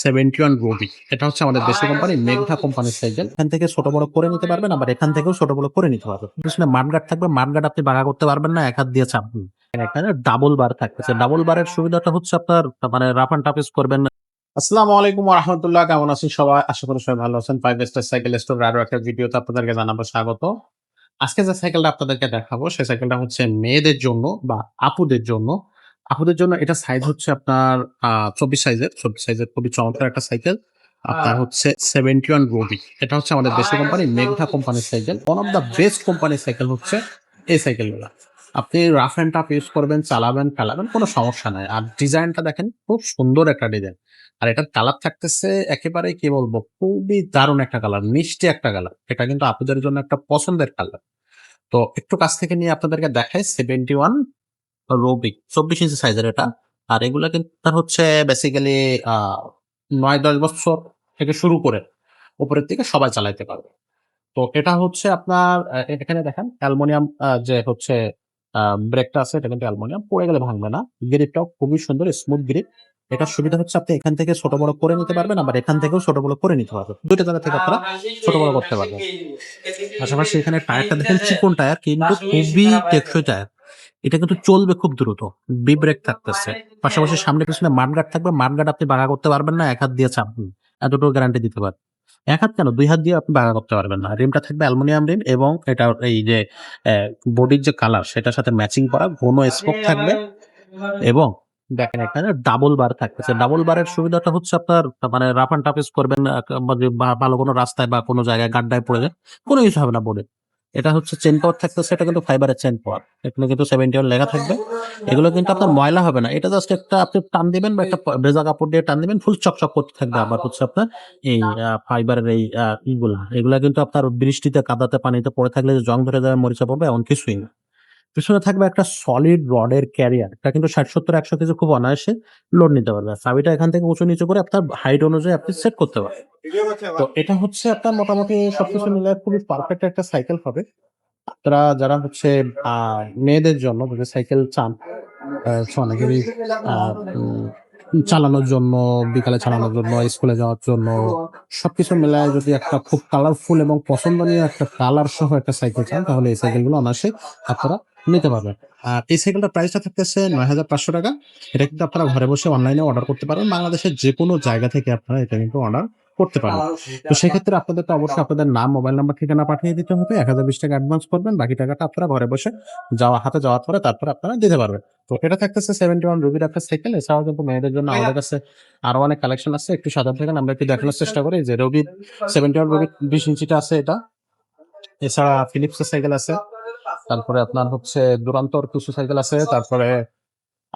71 রবি। এটা হচ্ছে আমাদের দেশি কোম্পানি মেঘনা কোম্পানির সাইকেল। এখান থেকে ছোট বড় করে নিতে পারবেন, আবার এখান থেকেও ছোট বড় করে নিতে পারবেন। পিছনে মাডগার্ড থাকবে, মাডগার্ড আপনি বাঁকা করতে পারবেন না, এক হাত দিয়ে চাপবেন। এখানে ডাবল বার থাকতেছে। ডাবল বারের সুবিধাটা হচ্ছে আপনার মানে রাফ এন্ড টাফ ইউজ করবেন না। আসসালামু আলাইকুম ওয়া রাহমাতুল্লাহ। কেমন আছেন সবাই? আশা করি সবাই ভালো আছেন। 5 স্টার সাইকেল স্টোর আরো একটা ভিডিওতে আপনাদেরকে জানাবো স্বাগত। আজকে যে সাইকেলটা আপনাদেরকে দেখাবো সেই সাইকেলটা হচ্ছে মেয়েদের জন্য বা আপুদের জন্য। আপুদের জন্য এটা সাইজ হচ্ছে আপনার 24 সাইজের। 24 সাইজের খুবই চমৎকার একটা সাইকেল। আপনার হচ্ছে 71 রবি। এটা হচ্ছে আমাদের দেশি কোম্পানি মেঘনা কোম্পানির cycle. One of the best কোম্পানির সাইকেল হচ্ছে এই সাইকেলগুলা। আপনি রাফ অ্যান্ড টাফ ইউজ করবেন, চালাবেন, ফেলাবেন, কোনো সমস্যা নাই। আর ডিজাইনটা দেখেন, খুব সুন্দর একটা ডিজাইন। আর এটার কালার থাকতেছে একেবারে কি বলবো, খুবই দারুণ একটা কালার, মিষ্টি একটা কালার। এটা কিন্তু আপুদের জন্য একটা পছন্দের কালার। তো একটু কাছ থেকে নিয়ে আপনাদেরকে দেখাই 71 রবিক 24 ইঞ্চি সাইজের এটা। আর এগুলা কিন্তু আপনার হচ্ছে বেসিক্যালি 9-10 বছর থেকে শুরু করে উপরের দিকে সবাই চালাইতে পারবে। তো এটা হচ্ছে আপনার এখানে দেখেন অ্যালুমিনিয়াম যে হচ্ছে ব্রেকটা আছে, এটা কিন্তু অ্যালুমিনিয়াম, পড়ে গেলে ভাঙবে না। গ্রিপটাও খুবই সুন্দর, স্মুথ গ্রিপ। এটার সুবিধা হচ্ছে আপনি এখান থেকে ছোট বড় করে নিতে পারবেন, আবার এখান থেকেও ছোট বড় করে নিতে পারবেন। দুইটা জায়গা থেকে আপনারা ছোট বড় করতে পারবেন। পাশাপাশি এখানে টায়ারটা দেখেন, চিকন টায়ার কিন্তু খুবই টেকসই টায়ার। এটা কিন্তু চলবে খুব দ্রুত। বি ব্রেক থাকতেছে। পাশাপাশি সামনে পিছনে মাডগার্ড থাকবে। মাডগার্ড আপনি বাঁকা করতে পারবেন না, এক হাত দিয়ে চাপবেন। এতটুকু গ্যারান্টি দিতে পারি। এক হাত কেন, ২ হাত দিয়ে আপনি বাঁকা করতে পারবেন না। রিমটা থাকবে অ্যালুমিনিয়াম রিম এবং এটা এই যে বডির যে কালার সেটার সাথে ম্যাচিং করা ঘন স্পোক থাকবে। এবং দেখেন এখানে ডাবল বার থাকতেছে। ডাবল বারের সুবিধাটা হচ্ছে আপনার মানে রাফ এন্ড টাফ ইউজ করবেন, বা ভালো কোনো রাস্তায় বা কোনো জায়গায় গাড্ডায় পড়ে যায়, কোনো কিছু হবে না বডি। এটা হচ্ছে চেইন পাওয়ার থাকতেছে, এটা কিন্তু ফাইবারের চেইন পাওয়ার। এখানে কিন্তু 71 লেখা থাকবে। এগুলো কিন্তু আপনার ময়লা হবে না। এটা জাস্ট একটা আপনি টান দিবেন বা একটা ভেজা কাপড় দিয়ে টান দিবেন, ফুল চকচক করতে থাকবে। আবার হচ্ছে আপনার এই ফাইবারের এই এগুলা কিন্তু আপনার বৃষ্টিতে, কাদাতে, পানিতে পড়ে থাকলে যে জং ধরে যাবে, মরিচা পড়বে, এমন কিছুই না। পিছনে থাকবে একটা সলিড রডের ক্যারিয়ার। এটা কিন্তু ৬০-৭০-১০০ কেজি খুব অনায়াসে লোড নিতে পারবে। আর চাবিটা এখান থেকে উঁচু নিচু করে আপনার হাইট অনুযায়ী আপনি সেট করতে পারবেন। তো এটা হচ্ছে আপনার মোটামুটি সবকিছু মিলে খুবই পারফেক্ট একটা সাইকেল হবে। আপনারা যারা হচ্ছে মেয়েদের জন্য যদি সাইকেল চান, হচ্ছে অনেকেরই আ উম চালানোর জন্য, বিকালে চালানোর জন্য, স্কুলে যাওয়ার জন্য সবকিছু মিলায় যদি একটা খুব কালারফুল এবং পছন্দনীয় একটা কালার সহ একটা সাইকেল চান, তাহলে এই সাইকেলগুলো অনায়াসে আপনারা নিতে পারবেন। আর এই সাইকেলটার প্রাইসটা থাকতেছে ৳৯,৫০০। এটা কিন্তু আপনারা ঘরে বসে অনলাইনে অর্ডার করতে পারেন। বাংলাদেশের যেকোনো জায়গা থেকে আপনারা এটা কিন্তু অর্ডার করতে পারেন। তো সেক্ষেত্রে আপনাদেরকে অবশ্যই আপনাদের নাম, মোবাইল নাম্বার, ঠিকানা পাঠিয়ে দিতে হবে। ৳১,০২০ অ্যাডভান্স করবেন। বাকি টাকাটা আপনারা ঘরে বসে হাতে যাওয়ার পরে তারপরে আপনারা দিতে পারবেন। তো এটা থাকতেছে 71 রুবির একটা সাইকেল। এছাড়াও কিন্তু মেয়েদের জন্য আমাদের কাছে আরো অনেক কালেকশন আছে। একটু সাবধান থাকেন, আমরা একটু দেখানোর চেষ্টা করি। যে রবির 71 রবির 20 ইঞ্চিটা আছে এটা। এছাড়া ফিলিপসের সাইকেল আছে। তারপরে আপনার হচ্ছে দুরান্তর কিছু সাইকেল আছে। তারপরে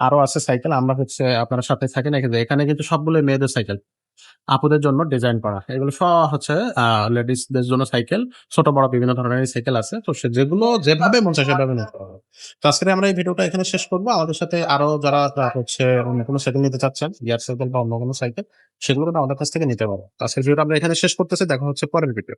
আরো আছে সাইকেল। আমরা হচ্ছে আপনারা সাথে থাকেন। এখানে কিন্তু সবগুলোই মেয়েদের সাইকেল। আপুদের জন্য ডিজাইন করা। এগুলো সব হচ্ছে লেডিসদের জন্য সাইকেল। ছোট বড় বিভিন্ন ধরনের সাইকেল আছে। তো সে যেগুলো যেভাবে মন চায় সেভাবে নিতে পারবে। তো আজকে আমরা এই ভিডিওটা এখানে শেষ করব। আমাদের সাথে আরো যারা হচ্ছে অন্য কোনো সাইকেল নিতে চাচ্ছেন, গিয়ার সাইকেল বা অন্য কোনো সাইকেল, সেগুলো কিন্তু আমাদের কাছ থেকে নিতে পারো। তো আজকের ভিডিওটা আমরা এখানে শেষ করতেছি। দেখা হচ্ছে পরের ভিডিও।